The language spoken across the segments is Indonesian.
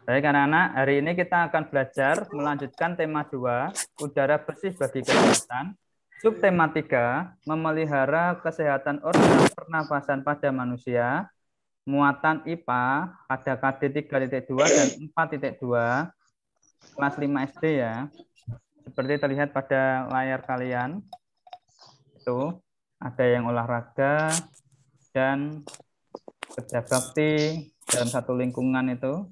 Baik anak-anak, hari ini kita akan belajar melanjutkan tema 2, udara bersih bagi kesehatan. Subtema 3, memelihara kesehatan organ pernafasan pada manusia. Muatan IPA pada KD 3.2 dan 4.2, kelas 5 SD ya. Seperti terlihat pada layar kalian. Itu ada yang olahraga dan kerja bakti dalam satu lingkungan itu.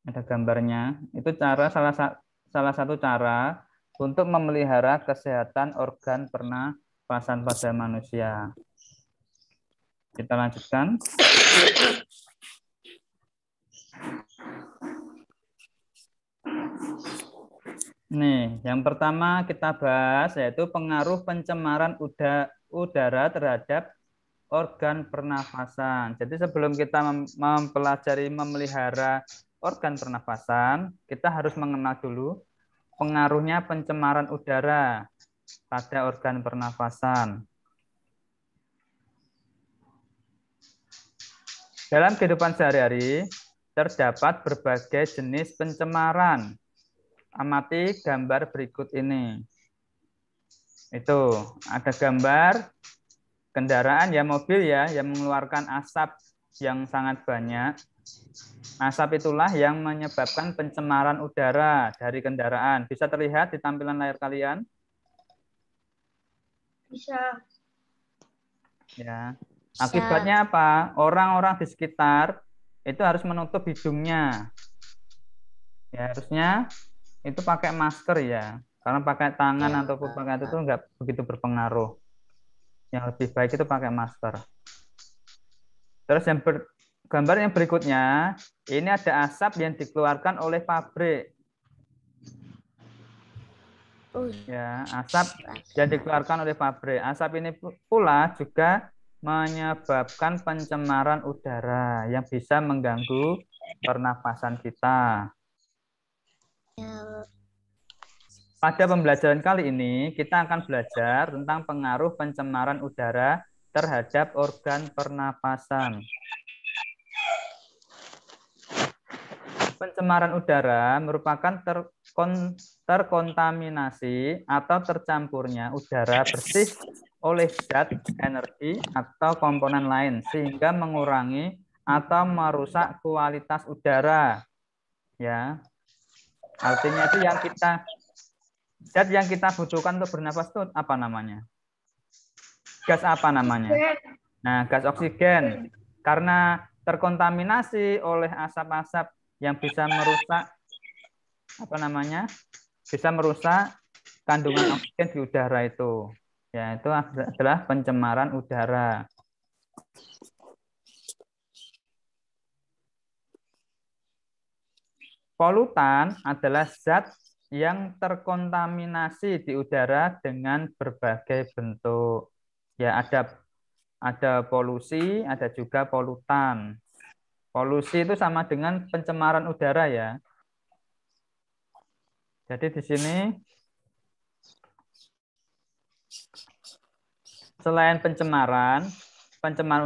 Ada gambarnya. Itu salah satu cara untuk memelihara kesehatan organ pernafasan pada manusia. Kita lanjutkan. Nih, yang pertama kita bahas yaitu pengaruh pencemaran udara terhadap organ pernafasan. Jadi sebelum kita mempelajari memelihara organ pernafasan, kita harus mengenal dulu pengaruhnya pencemaran udara pada organ pernafasan. Dalam kehidupan sehari-hari, terdapat berbagai jenis pencemaran. Amati gambar berikut ini. Itu, ada gambar kendaraan ya, mobil ya, yang mengeluarkan asap yang sangat banyak. Asap itulah yang menyebabkan pencemaran udara dari kendaraan. Bisa terlihat di tampilan layar kalian? Bisa. Ya. Akibatnya apa? Orang-orang di sekitar itu harus menutup hidungnya. Ya, harusnya itu pakai masker ya. Karena pakai tangan ataupun pakai itu enggak begitu berpengaruh. Yang lebih baik itu pakai masker. Terus gambar yang berikutnya, ini ada asap yang dikeluarkan oleh pabrik. Ya, asap yang dikeluarkan oleh pabrik. Asap ini pula juga menyebabkan pencemaran udara yang bisa mengganggu pernapasan kita. Pada pembelajaran kali ini, kita akan belajar tentang pengaruh pencemaran udara terhadap organ pernapasan. Pencemaran udara merupakan terkontaminasi atau tercampurnya udara bersih oleh zat, energi, atau komponen lain sehingga mengurangi atau merusak kualitas udara. Ya. Artinya itu zat yang kita butuhkan untuk bernapas itu apa namanya? Gas apa namanya? Nah, gas oksigen. Karena terkontaminasi oleh asap-asap yang bisa merusak bisa merusak kandungan oksigen di udara itu. Ya, itu adalah pencemaran udara. Polutan adalah zat yang terkontaminasi di udara dengan berbagai bentuk. Ya, ada polusi, ada juga polutan. Polusi itu sama dengan pencemaran udara ya. Jadi di sini selain pencemaran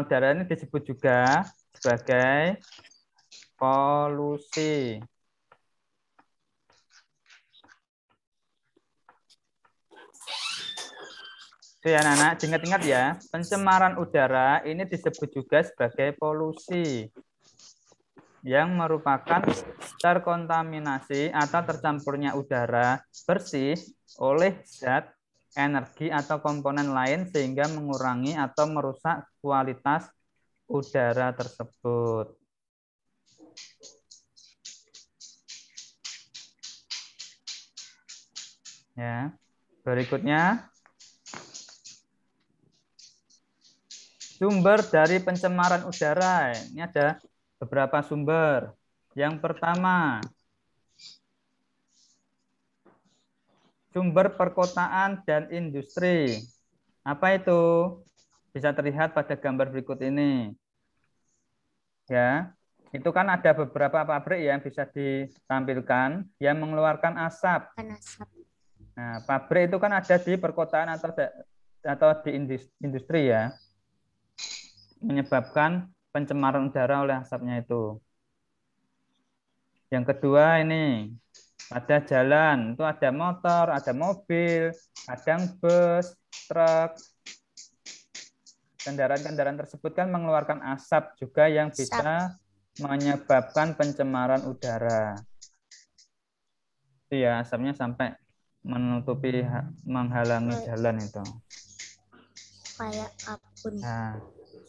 udara ini disebut juga sebagai polusi. Oke, anak-anak, ingat-ingat ya, pencemaran udara ini disebut juga sebagai polusi yang merupakan terkontaminasi atau tercampurnya udara bersih oleh zat, energi, atau komponen lain sehingga mengurangi atau merusak kualitas udara tersebut. Ya, berikutnya sumber dari pencemaran udara. Ini ada beberapa sumber. Yang pertama, sumber perkotaan dan industri. Apa itu? Bisa terlihat pada gambar berikut ini. Ya, itu kan ada beberapa pabrik yang bisa ditampilkan yang mengeluarkan asap. Nah, pabrik itu kan ada di perkotaan atau di industri ya. menyebabkan pencemaran udara oleh asapnya itu. Yang kedua ini, pada jalan itu ada motor, ada mobil, kadang bus, truk. Kendaraan-kendaraan tersebut kan mengeluarkan asap juga yang bisa menyebabkan pencemaran udara. Itu ya, asapnya sampai menutupi, menghalangi jalan itu. Kayak kabun. Nah,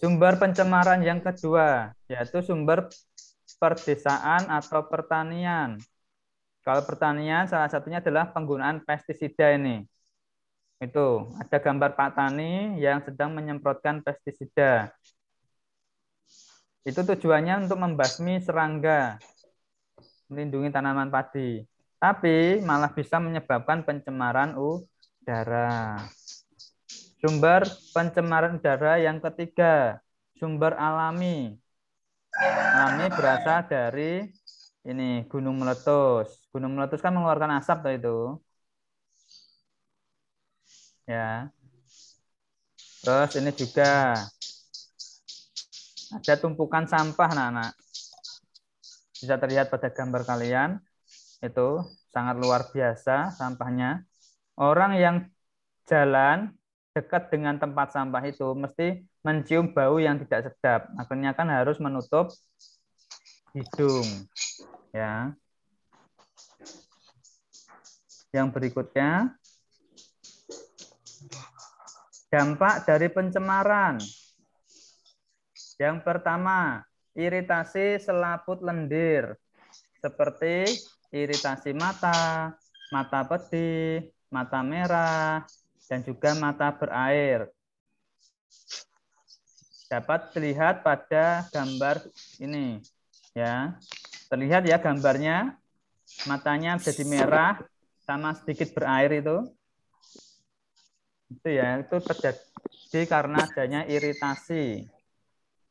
sumber pencemaran yang kedua yaitu sumber perdesaan atau pertanian. Kalau pertanian salah satunya adalah penggunaan pestisida ini. Itu ada gambar Pak Tani yang sedang menyemprotkan pestisida. Itu tujuannya untuk membasmi serangga, melindungi tanaman padi. Tapi malah bisa menyebabkan pencemaran udara. Sumber pencemaran udara yang ketiga, sumber alami. Alami berasal dari ini gunung meletus. Gunung meletus kan mengeluarkan asap tuh itu. Ya. Terus ini juga ada tumpukan sampah, anak-anak. Bisa terlihat pada gambar kalian. Itu sangat luar biasa sampahnya. Orang yang jalan dekat dengan tempat sampah itu mesti mencium bau yang tidak sedap. Akhirnya kan harus menutup hidung. Ya. Yang berikutnya, dampak dari pencemaran. Yang pertama, iritasi selaput lendir, seperti iritasi mata, mata pedih, mata merah, dan juga mata berair. Dapat dilihat pada gambar ini. Ya, terlihat ya gambarnya, matanya jadi merah, sama sedikit berair itu. Itu ya, itu terjadi karena adanya iritasi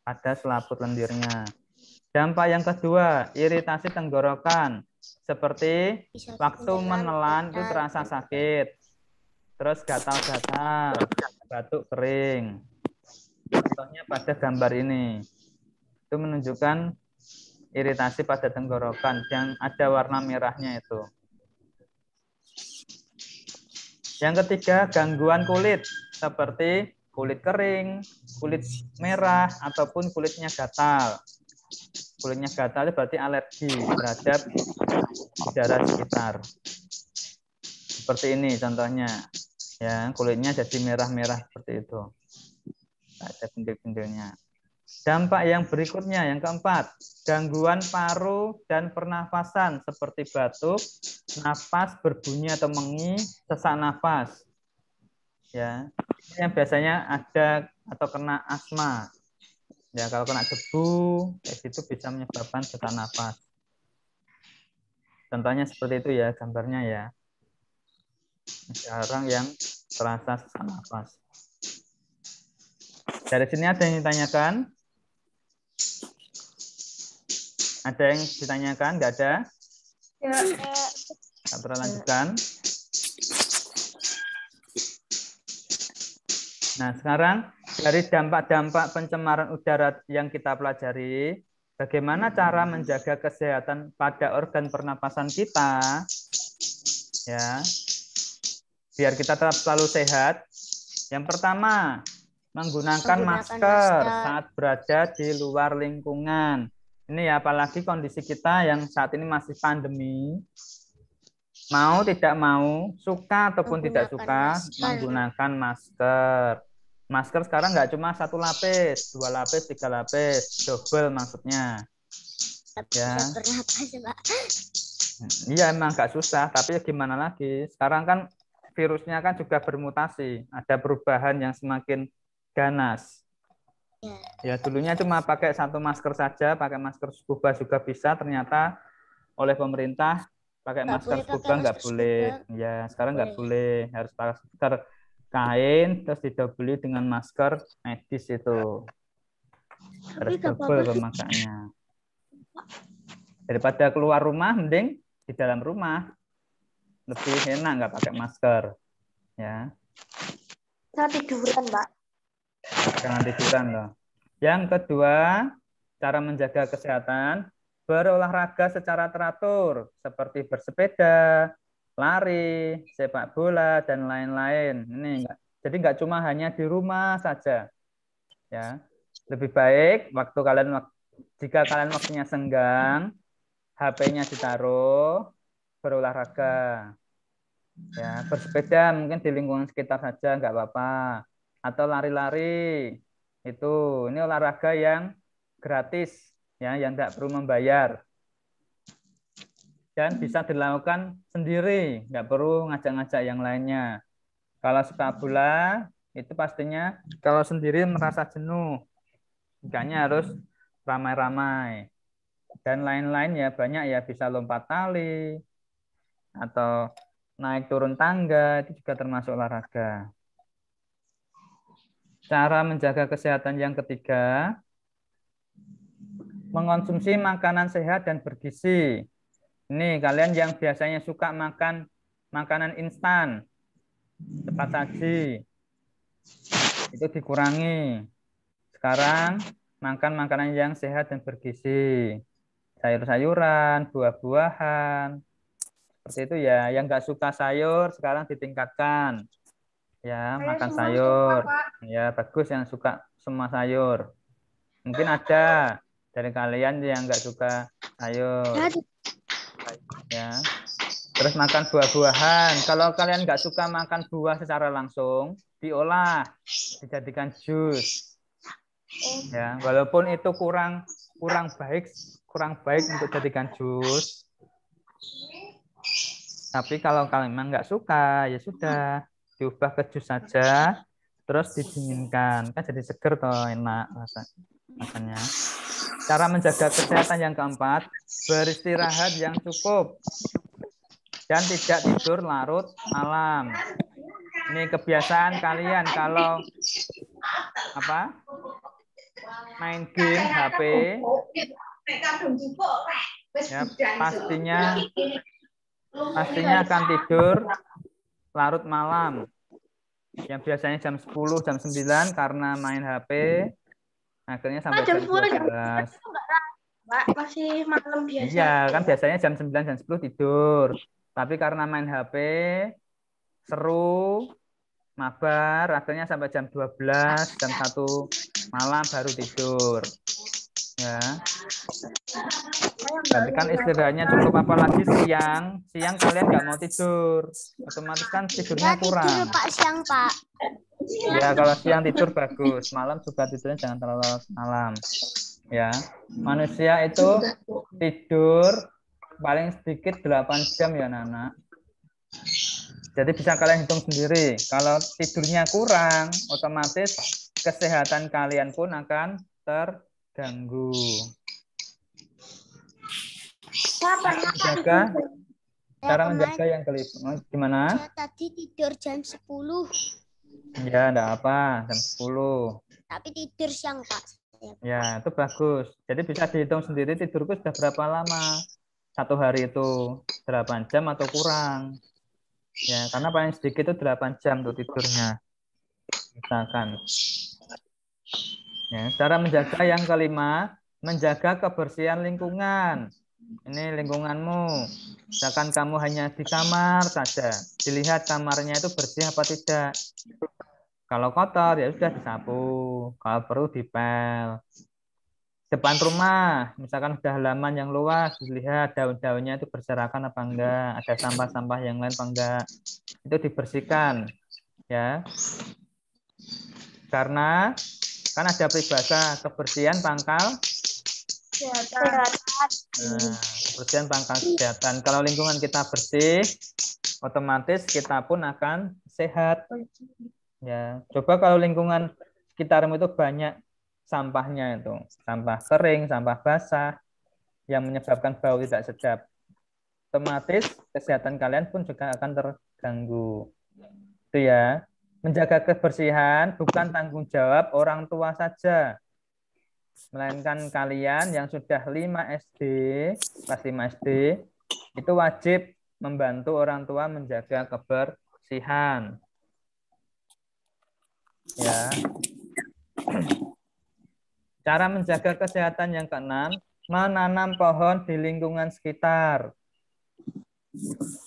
pada selaput lendirnya. Dampak yang kedua, iritasi tenggorokan. Seperti waktu menelan itu terasa sakit. Terus gatal-gatal, batuk kering. Contohnya pada gambar ini. Itu menunjukkan iritasi pada tenggorokan yang ada warna merahnya itu. Yang ketiga, gangguan kulit seperti kulit kering, kulit merah, ataupun kulitnya gatal. Kulitnya gatal itu berarti alergi terhadap udara sekitar. Seperti ini contohnya. Ya, kulitnya jadi merah-merah seperti itu. Ada pinggir-pinggirnya. Dampak yang berikutnya, yang keempat, gangguan paru dan pernafasan seperti batuk, napas berbunyi atau mengi, sesak nafas. Ya, ini yang biasanya ada atau kena asma. Ya, kalau kena debu, itu bisa menyebabkan sesak nafas. Contohnya seperti itu ya gambarnya ya. Ada orang yang terasa sesak nafas. Dari sini ada yang ditanyakan? Ada yang ditanyakan? Nggak ada? Ya. Kita lanjutkan. Nah, sekarang dari dampak-dampak pencemaran udara yang kita pelajari, bagaimana cara menjaga kesehatan pada organ pernapasan kita, ya, biar kita tetap selalu sehat. Yang pertama, menggunakan masker saat berada di luar lingkungan. Ini ya, apalagi kondisi kita yang saat ini masih pandemi, mau tidak mau, suka ataupun tidak suka, menggunakan masker. Masker sekarang nggak cuma 1 lapis, 2 lapis, 3 lapis, double maksudnya. Ya. Iya emang nggak susah, tapi gimana lagi? Sekarang kan virusnya kan juga bermutasi, ada perubahan yang semakin ganas. Ya dulunya cuma pakai 1 masker saja, pakai masker scuba juga bisa, ternyata oleh pemerintah pakai masker scuba nggak boleh. Ya sekarang nggak boleh, harus pakai masker kain terus didobeli dengan masker medis itu. Harus double pemakaiannya. Daripada keluar rumah, mending di dalam rumah. Lebih enak nggak pakai masker. Ya. Jangan tiduran, Mbak. Jangan tiduran loh. Yang kedua, cara menjaga kesehatan, berolahraga secara teratur, seperti bersepeda, lari, sepak bola, dan lain-lain. Jadi nggak cuma hanya di rumah saja, ya. Lebih baik jika kalian waktunya senggang, HP-nya ditaruh, berolahraga, ya, bersepeda mungkin di lingkungan sekitar saja nggak apa-apa, atau lari-lari. Ini olahraga yang gratis, ya, yang nggak perlu membayar dan bisa dilakukan sendiri, nggak perlu ngajak-ngajak yang lainnya. Kalau sepak bola itu pastinya kalau sendiri merasa jenuh, makanya harus ramai-ramai dan lain-lain, ya, banyak, ya, bisa lompat tali atau naik turun tangga, itu juga termasuk olahraga. Cara menjaga kesehatan yang ketiga, mengonsumsi makanan sehat dan bergizi. Ini kalian yang biasanya suka makan makanan instan, cepat saji, itu dikurangi. Sekarang makan makanan yang sehat dan bergizi. Sayur-sayuran, buah-buahan, seperti itu, ya. Yang nggak suka sayur sekarang ditingkatkan. Ya, makan sayur. Ya, bagus yang suka semua sayur. Mungkin ada dari kalian yang nggak suka sayur. Ya. Terus makan buah-buahan. Kalau kalian nggak suka makan buah secara langsung, diolah, dijadikan jus. Ya, walaupun itu kurang baik untuk jadikan jus. Tapi kalau kalian memang nggak suka, ya sudah, diubah ke jus saja, terus didinginkan, kan jadi seger toh, enak rasanya. Cara menjaga kesehatan yang keempat, beristirahat yang cukup dan tidak tidur larut malam. Ini kebiasaan kalian kalau main game HP, ya, pastinya akan tidur larut malam. Yang biasanya jam 10, jam 9 karena main HP, akhirnya sampai jam 12. Pak, masih malam biasa. Iya, kan biasanya jam 9, jam 10 tidur. Tapi karena main HP, seru, mabar, akhirnya sampai jam 12, jam 1 malam baru tidur. Ya. Berarti kan istirahatnya cukup, apalagi siang kalian nggak mau tidur, otomatis kan tidurnya kurang. Tidur Pak siang Pak. Ya, kalau siang tidur bagus, malam juga tidurnya jangan terlalu larut malam. Ya, manusia itu tidur paling sedikit 8 jam, ya, Nana. Jadi bisa kalian hitung sendiri. Kalau tidurnya kurang, otomatis kesehatan kalian pun akan terganggu. Cara menjaga yang kelima. Gimana? Saya tadi tidur jam 10. Ya, enggak apa, jam 10. Tapi tidur siang, Pak. Ya, itu bagus. Jadi bisa dihitung sendiri tidurku sudah berapa lama. Satu hari itu 8 jam atau kurang. Ya, karena paling sedikit itu 8 jam tuh tidurnya. Misalkan. Ya, cara menjaga yang kelima, menjaga kebersihan lingkungan. Ini lingkunganmu. Misalkan kamu hanya di kamar saja, dilihat kamarnya itu bersih apa tidak. Kalau kotor ya sudah disapu, kalau perlu dipel. Depan rumah, misalkan sudah halaman yang luas, dilihat daun-daunnya itu berserakan apa enggak, ada sampah-sampah yang lain apa enggak. Itu dibersihkan, ya. Karena kan ada peribahasa kebersihan pangkal Kesehatan. kebersihan pangkal kesehatan. Kalau lingkungan kita bersih, otomatis kita pun akan sehat. Ya, coba kalau lingkungan sekitarmu itu banyak sampahnya, itu sampah kering, sampah basah yang menyebabkan bau tidak sedap, otomatis kesehatan kalian pun juga akan terganggu. Itu ya. Menjaga kebersihan bukan tanggung jawab orang tua saja, melainkan kalian yang sudah 5 SD, kelas 5 SD, itu wajib membantu orang tua menjaga kebersihan. Ya. Cara menjaga kesehatan yang keenam, menanam pohon di lingkungan sekitar.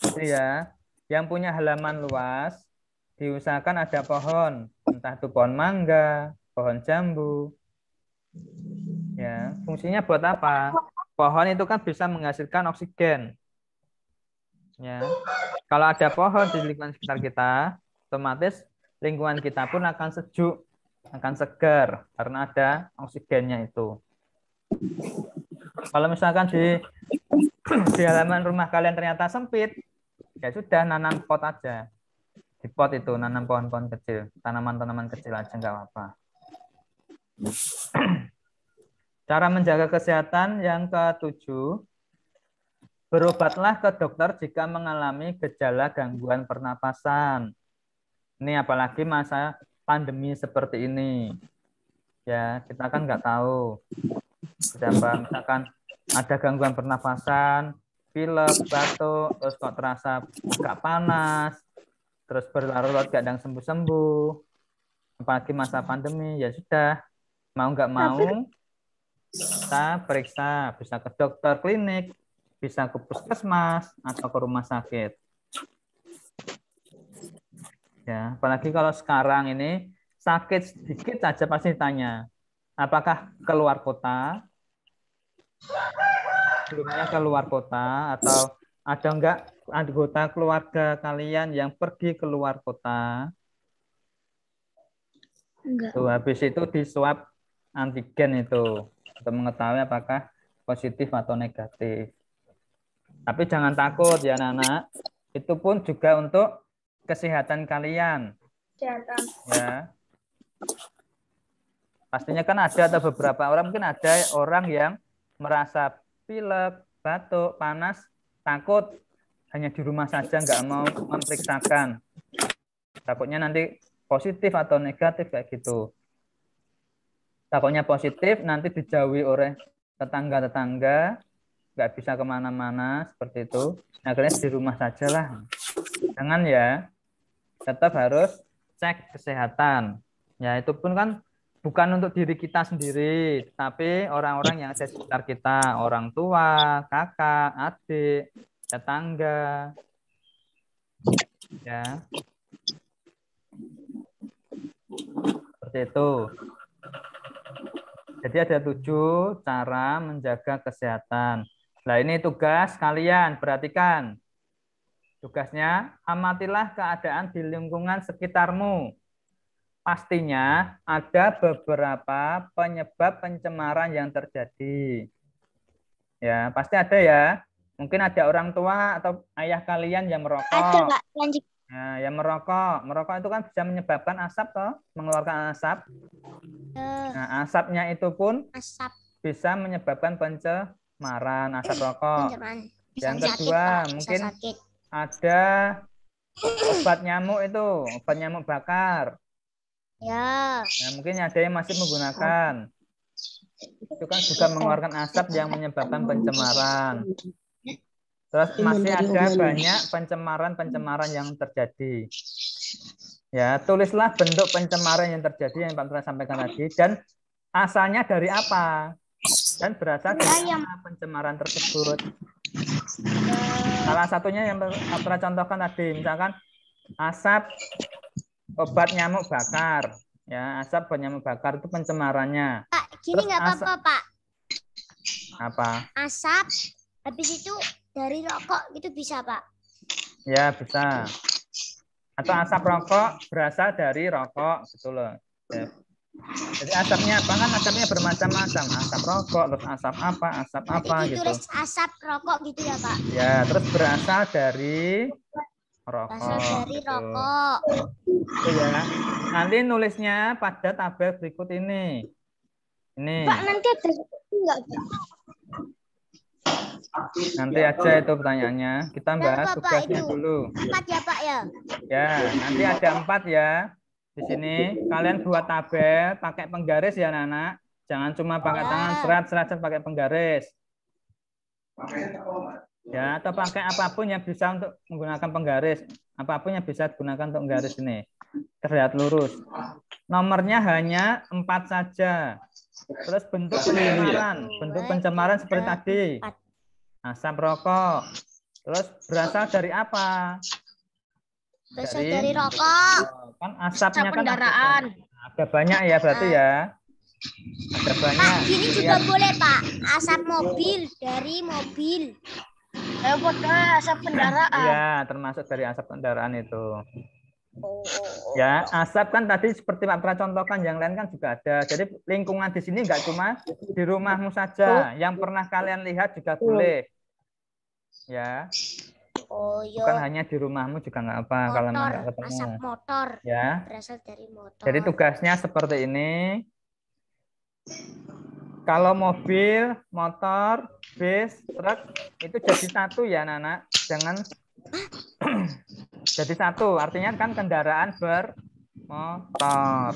Jadi ya, yang punya halaman luas, diusahakan ada pohon, entah itu pohon mangga, pohon jambu. Ya, fungsinya buat apa? Pohon itu kan bisa menghasilkan oksigen. Ya, kalau ada pohon di lingkungan sekitar kita, otomatis lingkungan kita pun akan sejuk, akan segar karena ada oksigennya itu. Kalau misalkan di halaman rumah kalian ternyata sempit, ya sudah nanam pot aja. Di pot itu nanam pohon-pohon kecil, tanaman-tanaman kecil aja nggak apa-apa. Cara menjaga kesehatan yang ketujuh, berobatlah ke dokter jika mengalami gejala gangguan pernapasan. Ini apalagi masa pandemi seperti ini. Ya, kita kan nggak tahu. Siapa misalkan ada gangguan pernapasan, pilek, batuk, terus kok terasa agak panas, terus berlarut-larut kadang sembuh-sembuh, apalagi masa pandemi, ya sudah, mau nggak mau, kita periksa, bisa ke dokter klinik, bisa ke puskesmas, atau ke rumah sakit. Ya, apalagi kalau sekarang ini sakit sedikit saja pasti tanya, apakah keluar kota, sebelumnya keluar kota, atau ada enggak anggota keluarga kalian yang pergi keluar kota? Enggak. Tuh, habis itu di swab antigen itu untuk mengetahui apakah positif atau negatif. Tapi jangan takut ya anak-anak, itu pun juga untuk kesehatan kalian. Kesehatan. Ya, pastinya kan ada atau beberapa orang, mungkin ada orang yang merasa pilek, batuk, panas, takut hanya di rumah saja, nggak mau memeriksakan. Takutnya nanti positif atau negatif kayak gitu. Takutnya positif, nanti dijauhi oleh tetangga-tetangga, nggak bisa kemana-mana, seperti itu. Nah, akhirnya di rumah saja lah. Jangan ya, tetap harus cek kesehatan. Ya, itu pun kan bukan untuk diri kita sendiri, tapi orang-orang yang ada di sekitar kita, orang tua, kakak, adik, tetangga. Ya, seperti itu. Jadi ada 7 cara menjaga kesehatan. Nah, ini tugas kalian, perhatikan. Tugasnya, amatilah keadaan di lingkungan sekitarmu. Pastinya ada beberapa penyebab pencemaran yang terjadi. Ya, pasti ada ya. Mungkin ada orang tua atau ayah kalian yang merokok. Ada, Pak. Lanjut. Nah, yang merokok. Merokok itu kan bisa menyebabkan asap toh, mengeluarkan asap. Nah, asapnya itu pun Asap bisa menyebabkan pencemaran asap rokok. pencemaran. Yang Bisa kedua, sakit, Pak. Bisa mungkin sakit. ada obat nyamuk itu, obat nyamuk bakar. Ya. Nah, mungkin ada yang masih menggunakan. Itu kan juga mengeluarkan asap yang menyebabkan pencemaran. Terus masih ada banyak pencemaran-pencemaran yang terjadi. Ya, tulislah bentuk pencemaran yang terjadi yang Pak Tura sampaikan tadi dan asalnya dari apa dan berasal dari mana pencemaran tersebut. Salah satunya yang Pak Tura contohkan tadi, misalkan asap obat nyamuk bakar. Ya, asap obat nyamuk bakar itu pencemarannya. Pak, gini nggak apa-apa, Pak. Apa? Asap, habis itu dari rokok gitu bisa, Pak? Ya, bisa. Atau asap rokok berasal dari rokok, gitu loh. Ya. Jadi asapnya apa kan? Asapnya bermacam-macam. Asap rokok, terus asap apa Berarti gitu. ditulis asap rokok gitu ya, Pak? Ya, terus berasal dari rokok. Berasal dari gitu. rokok. Itu ya. Nanti nulisnya pada tabel berikut ini. Ini. Pak, nanti ada enggak, Pak? Nanti aja itu pertanyaannya. Kita bahas tugasnya dulu. 4 ya, Pak ya? Ya, nanti ada 4 ya. Di sini kalian buat tabel pakai penggaris ya anak-anak. Jangan cuma pakai tangan serat pakai penggaris. Ya, atau pakai apapun yang bisa untuk menggunakan penggaris. Apapun yang bisa digunakan untuk menggaris ini. Terlihat lurus. Nomornya hanya 4 saja. Terus bentuk pencemaran. Bentuk pencemaran seperti tadi. Asap rokok. Terus berasal dari apa? Berasal dari rokok. Kan asapnya kan kendaraan. ada banyak ya berarti ya. Ada banyak. Pak, gini juga boleh, Pak. Asap mobil dari mobil. Asap kendaraan. Iya, termasuk dari asap kendaraan itu. Ya, asap kan tadi seperti Pak Pra contohkan, yang lain kan juga ada. Jadi lingkungan di sini nggak cuma di rumahmu saja, yang pernah kalian lihat juga boleh. Ya. Bukan hanya di rumahmu juga nggak apa kalau nggak ketemu. Asap motor. Ya. Berasal dari motor. Jadi tugasnya seperti ini. Kalau mobil, motor, bis, truk itu jadi satu ya, Nana. Jangan jadi satu. Artinya kan kendaraan bermotor.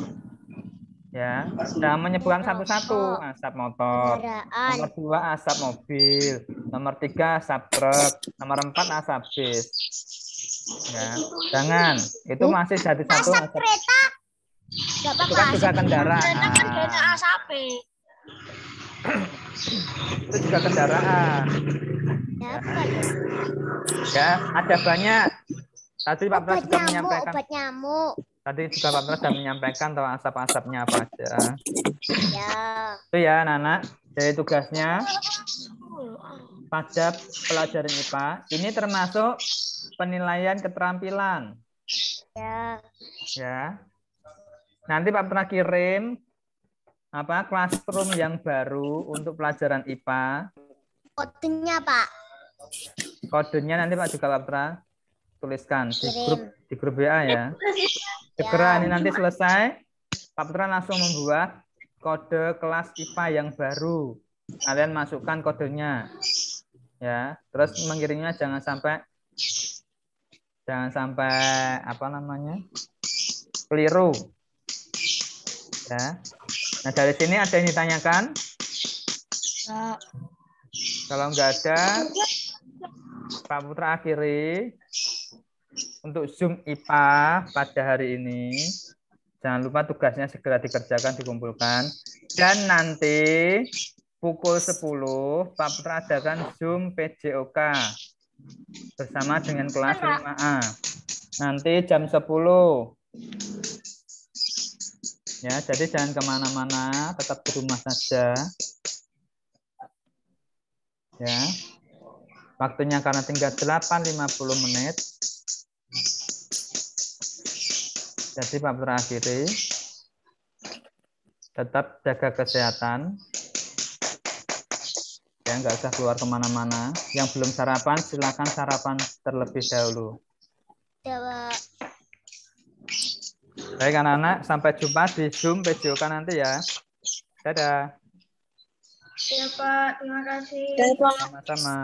Ya, jangan menyebutkan satu-satu. Asap motor. Nomor 2 asap mobil. Nomor 3 asap truk. Nomor 4 asap bis. Ya, jangan. Itu masih jadi satu. Asap kereta. Itu kan juga kendaraan. asap. Itu juga kendaraan. Ya, ada banyak. Tadi Pak Pras sudah menyampaikan. Obat nyamuk. Tadi juga Pak Pras sudah menyampaikan bahwa asap-asapnya apa aja. Ya. Itu ya, Nana. Jadi tugasnya pada pelajaran IPA ini termasuk penilaian keterampilan. Ya. Ya. Nanti Pak Pras kirim classroom yang baru untuk pelajaran IPA. Kodenya, Pak. Kodenya nanti Pak juga Pak Pras tuliskan di grup WA ya. Segera ini nanti selesai, Pak Putra langsung membuat kode kelas IPA yang baru. Kalian masukkan kodenya, ya. Terus mengirimnya jangan sampai keliru, ya. Nah dari sini ada yang ditanyakan? Kalau nggak ada, Pak Putra akhiri. Untuk Zoom IPA pada hari ini, jangan lupa tugasnya segera dikerjakan, dikumpulkan. Dan nanti pukul 10, Pak Putra adakan Zoom PJOK bersama dengan kelas 5A. Nanti jam 10. Ya, jadi jangan kemana-mana, tetap di rumah saja. Ya. Waktunya karena tinggal 8.50 menit. Jadi Pak Putra akhiri, tetap jaga kesehatan, ya nggak usah keluar kemana-mana. Yang belum sarapan silakan sarapan terlebih dahulu. Baik anak-anak, sampai jumpa di Zoom PJOK nanti ya. Dadah. Ya Pak, terima kasih. Sama-sama.